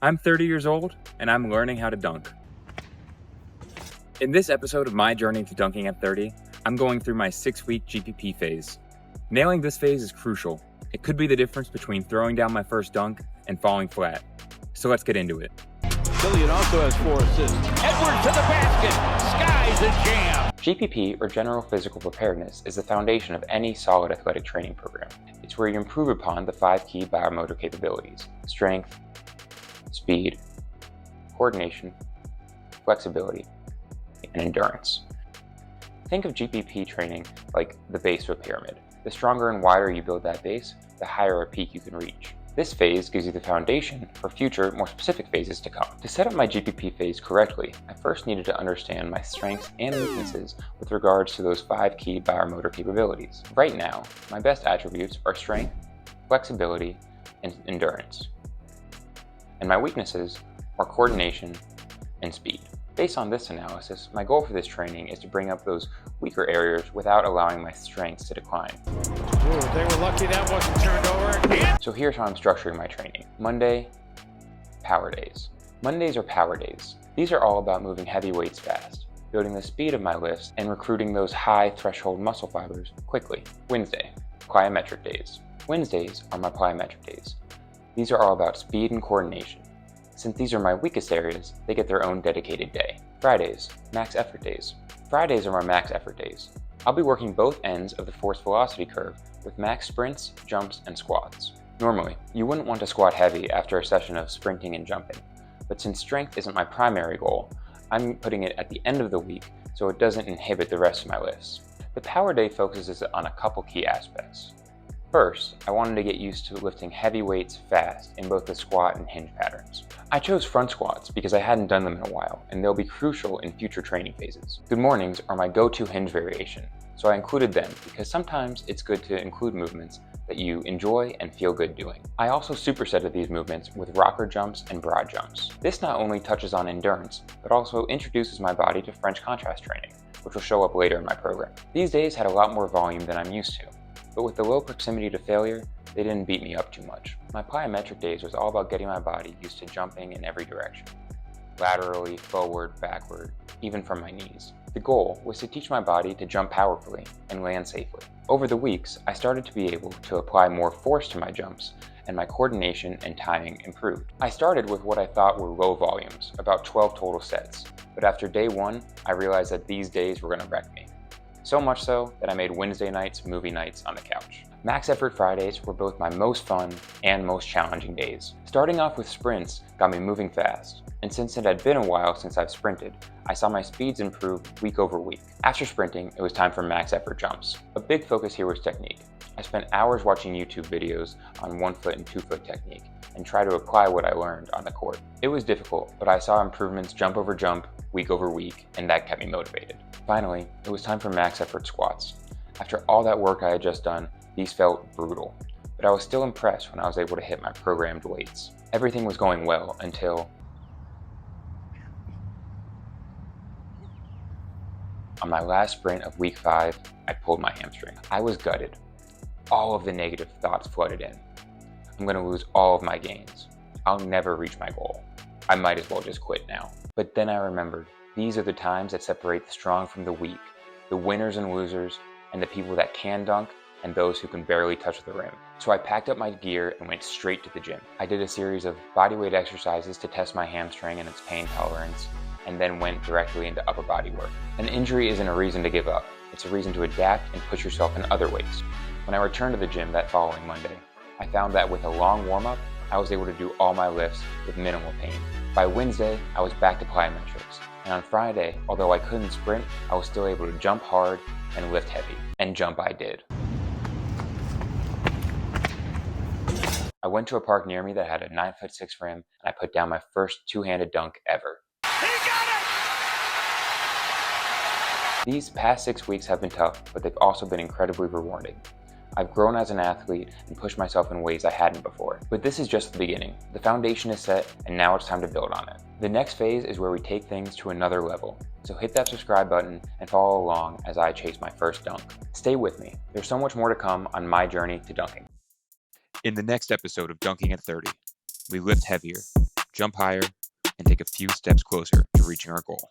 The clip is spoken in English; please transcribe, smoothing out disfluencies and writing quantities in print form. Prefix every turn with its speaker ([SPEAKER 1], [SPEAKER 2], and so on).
[SPEAKER 1] I'm 30 years old, and I'm learning how to dunk. In this episode of my journey to dunking at 30, I'm going through my 6-week GPP phase. Nailing this phase is crucial. It could be the difference between throwing down my first dunk and falling flat. So let's get into it.
[SPEAKER 2] Killian also has 4 assists.
[SPEAKER 3] Edwards to the basket. Sky's a jam.
[SPEAKER 4] GPP, or General Physical Preparedness, is the foundation of any solid athletic training program. It's where you improve upon the 5 key biomotor capabilities: strength, speed, coordination, flexibility, and endurance. Think of GPP training like the base of a pyramid. The stronger and wider you build that base, the higher a peak you can reach. This phase gives you the foundation for future, more specific phases to come. To set up my GPP phase correctly, I first needed to understand my strengths and weaknesses with regards to those 5 key biomotor capabilities. Right now, my best attributes are strength, flexibility, and endurance. And my weaknesses are coordination and speed. Based on this analysis, my goal for this training is to bring up those weaker areas without allowing my strengths to decline.
[SPEAKER 3] Ooh, they were lucky that wasn't turned over again.
[SPEAKER 4] So here's how I'm structuring my training. Monday, power days. Mondays are power days. These are all about moving heavy weights fast, building the speed of my lifts, and recruiting those high threshold muscle fibers quickly. Wednesday, plyometric days. Wednesdays are my plyometric days. These are all about speed and coordination. Since these are my weakest areas, they get their own dedicated day. Fridays, max effort days. Fridays are my max effort days. I'll be working both ends of the force velocity curve with max sprints, jumps, and squats. Normally, you wouldn't want to squat heavy after a session of sprinting and jumping, but since strength isn't my primary goal, I'm putting it at the end of the week so it doesn't inhibit the rest of my lifts. The power day focuses on a couple key aspects. First, I wanted to get used to lifting heavy weights fast in both the squat and hinge patterns. I chose front squats because I hadn't done them in a while, and they'll be crucial in future training phases. Good mornings are my go-to hinge variation, so I included them because sometimes it's good to include movements that you enjoy and feel good doing. I also supersetted these movements with rocker jumps and broad jumps. This not only touches on endurance, but also introduces my body to French contrast training, which will show up later in my program. These days had a lot more volume than I'm used to, but with the low proximity to failure, they didn't beat me up too much. My plyometric days was all about getting my body used to jumping in every direction. Laterally, forward, backward, even from my knees. The goal was to teach my body to jump powerfully and land safely. Over the weeks, I started to be able to apply more force to my jumps, and my coordination and timing improved. I started with what I thought were low volumes, about 12 total sets, but after day 1, I realized that these days were going to wreck me. So much so that I made Wednesday nights movie nights on the couch. Max effort Fridays were both my most fun and most challenging days. Starting off with sprints got me moving fast, and since it had been a while since I've sprinted, I saw my speeds improve week over week. After sprinting, it was time for max effort jumps. A big focus here was technique. I spent hours watching YouTube videos on 1-foot and 2-foot technique and try to apply what I learned on the court. It was difficult, but I saw improvements jump over jump, week over week, and that kept me motivated. Finally, it was time for max effort squats. After all that work I had just done, these felt brutal, but I was still impressed when I was able to hit my programmed weights. Everything was going well until on my last sprint of week 5, I pulled my hamstring. I was gutted. All of the negative thoughts flooded in. I'm gonna lose all of my gains. I'll never reach my goal. I might as well just quit now. But then I remembered, these are the times that separate the strong from the weak, the winners and losers, and the people that can dunk, and those who can barely touch the rim. So I packed up my gear and went straight to the gym. I did a series of bodyweight exercises to test my hamstring and its pain tolerance, and then went directly into upper body work. An injury isn't a reason to give up. It's a reason to adapt and push yourself in other ways. When I returned to the gym that following Monday, I found that with a long warm-up, I was able to do all my lifts with minimal pain. By Wednesday, I was back to plyometrics. And on Friday, although I couldn't sprint, I was still able to jump hard and lift heavy. And jump I did. I went to a park near me that had a 9'6" rim, and I put down my first two-handed dunk ever.
[SPEAKER 3] He got it!
[SPEAKER 4] These past 6 weeks have been tough, but they've also been incredibly rewarding. I've grown as an athlete and pushed myself in ways I hadn't before. But this is just the beginning. The foundation is set, and now it's time to build on it. The next phase is where we take things to another level. So hit that subscribe button and follow along as I chase my first dunk. Stay with me. There's so much more to come on my journey to dunking.
[SPEAKER 1] In the next episode of Dunking at 30, we lift heavier, jump higher, and take a few steps closer to reaching our goal.